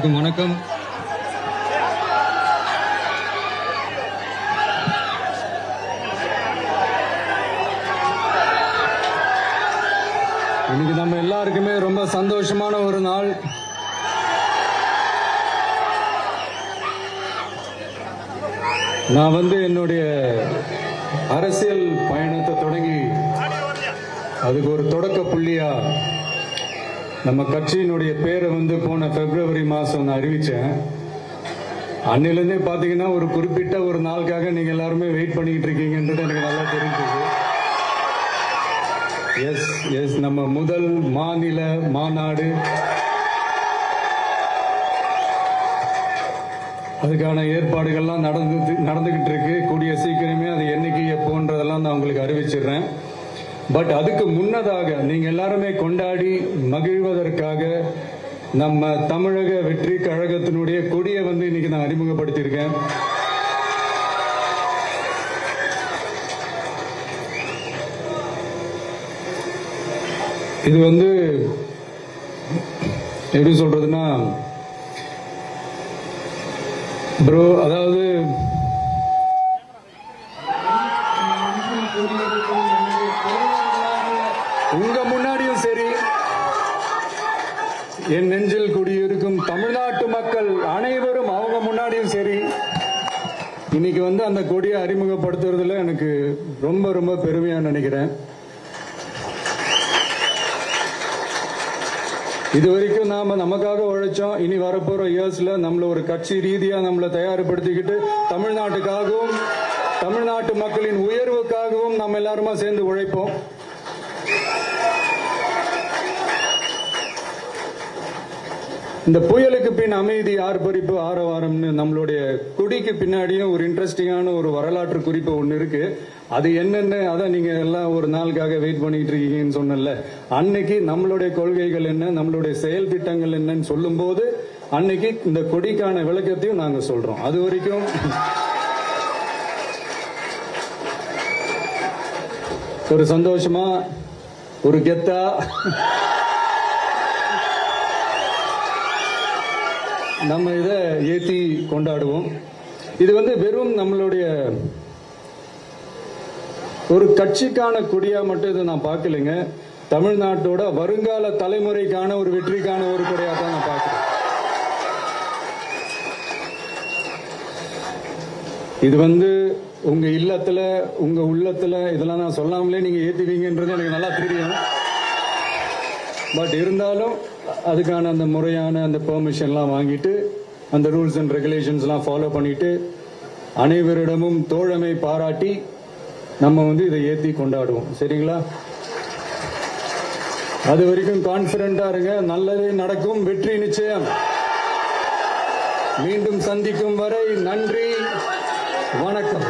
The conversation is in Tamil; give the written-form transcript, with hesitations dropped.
அனைவருக்கும் வணக்கம். இன்னைக்கு நம்ம எல்லாருக்குமே ரொம்ப சந்தோஷமான ஒரு நாள். நான் என்னுடைய அரசியல் பயணத்தை தொடங்கி அதுக்கு ஒரு தொடக்க புள்ளியா நம்ம கட்சியினுடைய பேரை போன பிப்ரவரி மாசம் நான் அறிவிச்சேன். அன்னிலிருந்தே பாத்தீங்கன்னா ஒரு குறிப்பிட்ட ஒரு நாளுக்காக நீங்க எல்லாருமே வெயிட் பண்ணிட்டு இருக்கீங்கன்றது எனக்கு நல்லா தெரிஞ்சது. எஸ் நம்ம முதல் மாநில மாநாடு, அதுக்கான ஏற்பாடுகள்லாம் நடந்துகிட்டு இருக்கு. கூடிய சீக்கிரமே அது என்னைக்கு எப்போன்றதெல்லாம் நான் உங்களுக்கு அறிவிச்சிடுறேன். பட் அதுக்கு முன்னதாக நீங்க எல்லாருமே கொண்டாடி மகிழ்வதற்காக நம்ம தமிழக வெற்றி கழகத்தினுடைய கொடியை இன்னைக்கு நான் அறிமுகப்படுத்தியிருக்கேன். இது எப்படி சொல்றதுன்னா ப்ரோ, அதாவது உங்க முன்னாடியும் சரி, என் நெஞ்சில் குடியிருக்கும் தமிழ்நாட்டு மக்கள் அனைவரும் அவங்க முன்னாடியும் சரி, இன்னைக்கு அந்த கொடியை அறிமுகப்படுத்துறதுல எனக்கு ரொம்ப ரொம்ப பெருமையா நினைக்கிறேன். இது வரைக்கும் நாம நமக்காக உழைச்சோம். இனி வரப்போற இயர்ஸ்ல நம்மள ஒரு கட்சி ரீதியா நம்மளை தயார்படுத்திக்கிட்டு தமிழ்நாட்டுக்காகவும் தமிழ்நாட்டு மக்களின் உயர்வுக்காகவும் நம்ம எல்லாருமா சேர்ந்து உழைப்போம். இந்த புயலுக்கு பின் அமைதி, ஆர்ப்பரிப்பு, ஆரவாரம்னு நம்மளுடைய கொடிக்கு பின்னாடியும் ஒரு இன்ட்ரெஸ்டிங்கான ஒரு வரலாற்று குறிப்பு ஒன்று இருக்கு. அது என்னன்னு அதான் நீங்க எல்லாம் ஒரு நாளுக்காக வெயிட் பண்ணிட்டு இருக்கீங்கன்னு சொன்னல. அன்னைக்கு நம்மளுடைய கொள்கைகள் என்ன, நம்மளுடைய செயல் திட்டங்கள் என்னன்னு சொல்லும் போது அன்னைக்கு இந்த கொடிக்கான விளக்கத்தையும் நாங்க சொல்றோம். அது வரைக்கும் ஒரு சந்தோஷமா, ஒரு கெத்தா நம்ம இதை ஏத்தி கொண்டாடுவோம். இது வெறும் நம்மளுடைய ஒரு கட்சிக்கான கொடியா மட்டும் இதை நான் பார்க்கலைங்க. தமிழ்நாட்டோட வருங்கால தலைமுறைக்கான ஒரு வெற்றிக்கான ஒரு கொடியா தான் நான் பார்க்கிறேன். இது உங்க இல்லத்துல, உங்க உள்ளத்துல இதெல்லாம் நான் சொல்லாமலே நீங்க ஏத்துவீங்கன்றது எனக்கு நல்லா தெரியும். பட் இருந்தாலும் அதுக்கான அந்த முறையான அந்த பெர்மிஷன்லாம் வாங்கிட்டு அந்த ரூல்ஸ் அண்ட் ரெகுலேஷன்ஸ்லாம் ஃபாலோ பண்ணிட்டு அனைவரிடமும் தோழமை பாராட்டி நம்ம இதை ஏற்றி கொண்டாடுவோம். சரிங்களா? அது வரைக்கும் கான்பிடண்டா இருங்க. நல்லதே நடக்கும். வெற்றி நிச்சயம். மீண்டும் சந்திக்கும் வரை நன்றி, வணக்கம்.